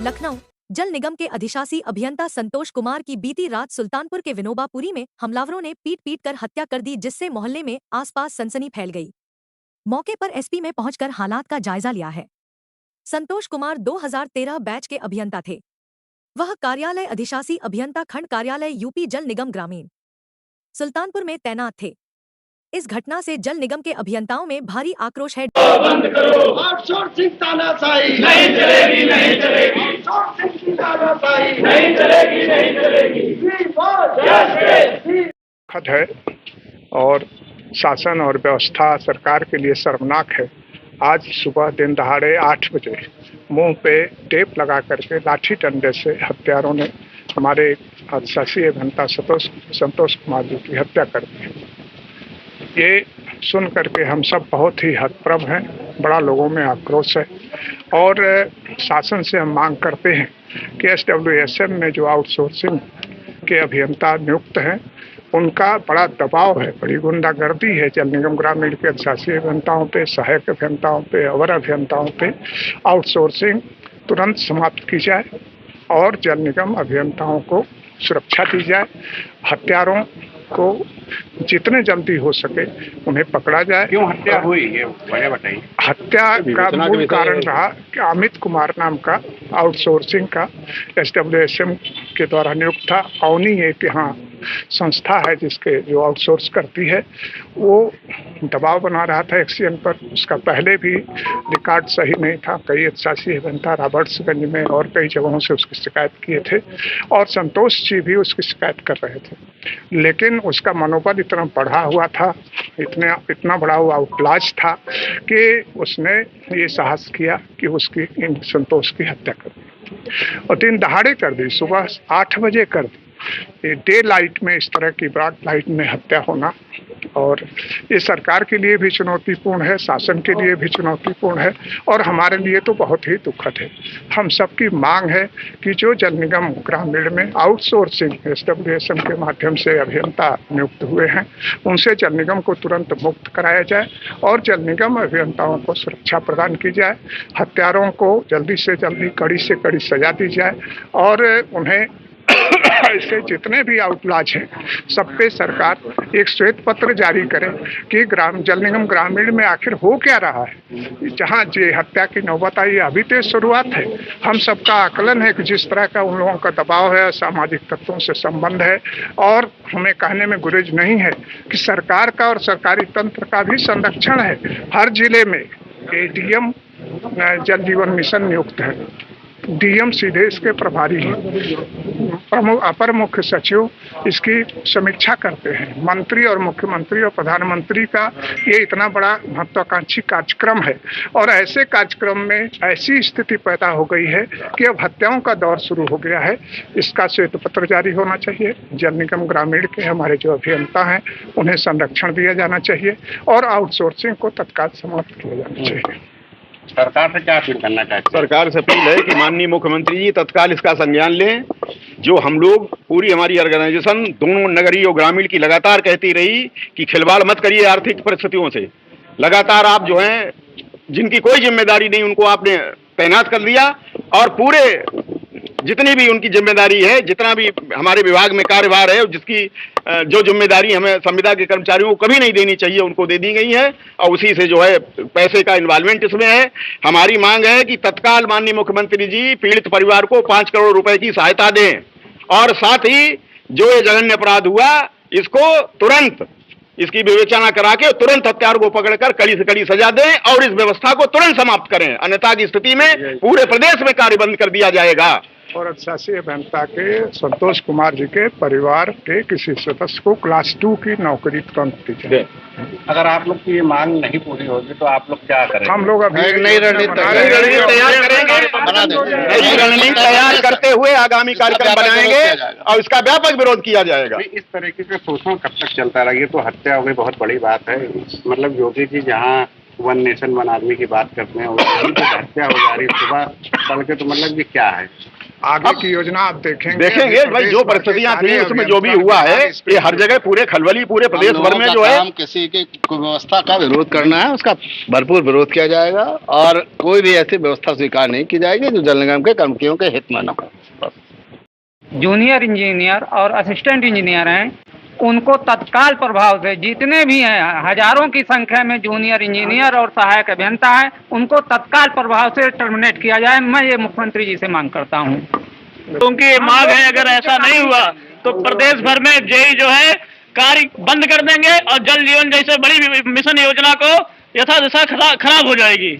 लखनऊ जल निगम के अधिशासी अभियंता संतोष कुमार की बीती रात सुल्तानपुर के विनोबापुरी में हमलावरों ने पीट कर हत्या कर दी, जिससे मोहल्ले में आसपास सनसनी फैल गई। मौके पर एसपी में पहुंचकर हालात का जायजा लिया है। संतोष कुमार 2013 बैच के अभियंता थे। वह कार्यालय अधिशासी अभियंता खंड कार्यालय यूपी जल निगम ग्रामीण सुल्तानपुर में तैनात थे। इस घटना से जल निगम के अभियंताओं में भारी आक्रोश है। बंद करो, आउटसोर्सिंग तानाशाही नहीं चलेगी, नहीं चलेगी, आउटसोर्सिंग तानाशाही नहीं चलेगी, नहीं चलेगी। है और शासन और व्यवस्था सरकार के लिए शर्मनाक है। आज सुबह दिन दहाड़े 8 बजे मुंह पे टेप लगा करके लाठी डंडे से हत्यारों ने हमारे अधिशासी अभियंता संतोष कुमार जी की हत्या कर दी। ये सुन करके हम सब बहुत ही हतप्रभ हैं, बड़ा लोगों में आक्रोश है और शासन से हम मांग करते हैं कि SWSM में जो आउटसोर्सिंग के अभियंता नियुक्त हैं उनका बड़ा दबाव है, बड़ी गुंडागर्दी है जल निगम ग्रामीण के अधिशासी अभियंताओं पे, सहायक अभियंताओं पे, अवर अभियंताओं पे। आउटसोर्सिंग तुरंत समाप्त की जाए और जल निगम अभियंताओं को सुरक्षा दी जाए। हत्यारों को जितने जल्दी हो सके उन्हें पकड़ा जाए। क्यों हत्या हुई ये वजह बताइए। हत्या का मूल कारण रहा कि अमित कुमार नाम का आउटसोर्सिंग का SWSM के द्वारा नियुक्त था। अवनी एक यहाँ संस्था है जिसके जो आउटसोर्स करती है, वो दबाव बना रहा था एक्सीएन पर। उसका पहले भी रिकॉर्ड सही नहीं था। कई अधिशासी अभियंता रॉबर्ट्सगंज में और कई जगहों से उसकी शिकायत किए थे और संतोष जी भी उसकी शिकायत कर रहे थे, लेकिन उसका मनोबल इतना बढ़ा हुआ था, इतना बड़ा हुआ आउटलाज था कि उसने ये साहस किया कि उसकी इन संतोष की हत्या कर दी और दिन दहाड़े कर दी, सुबह 8 बजे कर दी। डे लाइट में इस तरह की ब्रॉड लाइट में हत्या होना और ये सरकार के लिए भी चुनौतीपूर्ण है, शासन के लिए भी चुनौतीपूर्ण है और हमारे लिए तो बहुत ही दुखद है। हम सबकी मांग है कि जो जल निगम ग्रामीण में आउटसोर्सिंग SWSM के माध्यम से अभियंता नियुक्त हुए हैं उनसे जल निगम को तुरंत मुक्त कराया जाए और जल निगम अभियंताओं को सुरक्षा प्रदान की जाए। हत्यारों को जल्दी से जल्दी कड़ी से कड़ी सजा दी जाए और उन्हें ऐसे जितने भी आउटलाज हैं सब पे सरकार एक श्वेत पत्र जारी करे कि जल निगम ग्रामीण में आखिर हो क्या रहा है। जहाँ जे हत्या की नौबत आई अभी तो शुरुआत है। हम सबका आकलन है कि जिस तरह का उन लोगों का दबाव है, सामाजिक तत्वों से संबंध है और हमें कहने में गुरेज नहीं है कि सरकार का और सरकारी तंत्र का भी संरक्षण है। हर जिले में ADM जल जीवन मिशन नियुक्त है, DM सीधे इसके प्रभारी हैं, अपर मुख्य सचिव इसकी समीक्षा करते हैं। मंत्री और मुख्यमंत्री और प्रधानमंत्री का ये इतना बड़ा महत्वाकांक्षी कार्यक्रम है और ऐसे कार्यक्रम में ऐसी स्थिति पैदा हो गई है कि अब हत्याओं का दौर शुरू हो गया है। इसका श्वेत पत्र जारी होना चाहिए। जल निगम ग्रामीण के हमारे जो अभियंता हैं उन्हें संरक्षण दिया जाना चाहिए और आउटसोर्सिंग को तत्काल समाप्त किया जाना चाहिए। सरकार से क्या अपील करना चाहते हैं? सरकार से अपील है कि माननीय मुख्यमंत्री जी तत्काल इसका संज्ञान लें। जो हम लोग पूरी हमारी ऑर्गेनाइजेशन दोनों नगरीय और ग्रामीण की लगातार कहती रही कि खिलवाड़ मत करिए आर्थिक परिस्थितियों से। लगातार आप जो हैं जिनकी कोई जिम्मेदारी नहीं उनको आपने तैनात कर दिया और पूरे जितनी भी उनकी जिम्मेदारी है, जितना भी हमारे विभाग में कार्यभार है, जिसकी जो जिम्मेदारी हमें संविदा के कर्मचारियों को कभी नहीं देनी चाहिए उनको दे दी गई है और उसी से जो है पैसे का इन्वॉल्वमेंट इसमें है। हमारी मांग है कि तत्काल माननीय मुख्यमंत्री जी पीड़ित परिवार को 5 करोड़ रुपए की सहायता दें और साथ ही जो ये जघन्य अपराध हुआ इसको तुरंत इसकी विवेचना करा के तुरंत हत्यारों को पकड़कर कड़ी से कड़ी सजा दें और इस व्यवस्था को तुरंत समाप्त करें, अन्यथा की स्थिति में पूरे प्रदेश में कार्य बंद कर दिया जाएगा। और अधिशासी अभियंता के संतोष कुमार जी के परिवार के किसी सदस्य को क्लास 2 की नौकरी तुरंत दी जाए। अगर आप लोग की ये मांग नहीं पूरी होगी तो आप लोग क्या करेंगे? हम लोग अभी नई रणनीति तैयार करेंगे, नई रणनीति तैयार करते हुए आगामी कार्यक्रम बनाएंगे और इसका व्यापक विरोध किया जाएगा। इस तरीके का शोषण कब तक चलता रहा? ये तो हत्या हो गई, बहुत बड़ी बात है। मतलब योगी जी जहाँ 1 नेशन 1 आर्मी की बात करते हैं वही तो हत्या हो जा रही सुबह पढ़ के, तो मतलब ये क्या है? आगे की योजना आप देखेंगे भाई, जो परिस्थितियां थी उसमें जो भी हुआ है, ये हर जगह पूरे खलबली पूरे प्रदेश भर में जो है, किसी की व्यवस्था का विरोध करना है, उसका भरपूर विरोध किया जाएगा और कोई भी ऐसी व्यवस्था स्वीकार नहीं की जाएगी जो जल निगम के कर्मचारियों के हित में न हो। जूनियर इंजीनियर और असिस्टेंट इंजीनियर हैं, उनको तत्काल प्रभाव से, जितने भी हैं हजारों की संख्या में जूनियर इंजीनियर और सहायक अभियंता है, उनको तत्काल प्रभाव से टर्मिनेट किया जाए। मैं ये मुख्यमंत्री जी से मांग करता हूँ। उनकी मांग है, अगर ऐसा नहीं हुआ तो प्रदेश भर में जेई जो है कार्य बंद कर देंगे और जल जीवन जैसे बड़ी मिशन योजना को यथादिशा खराब हो जाएगी।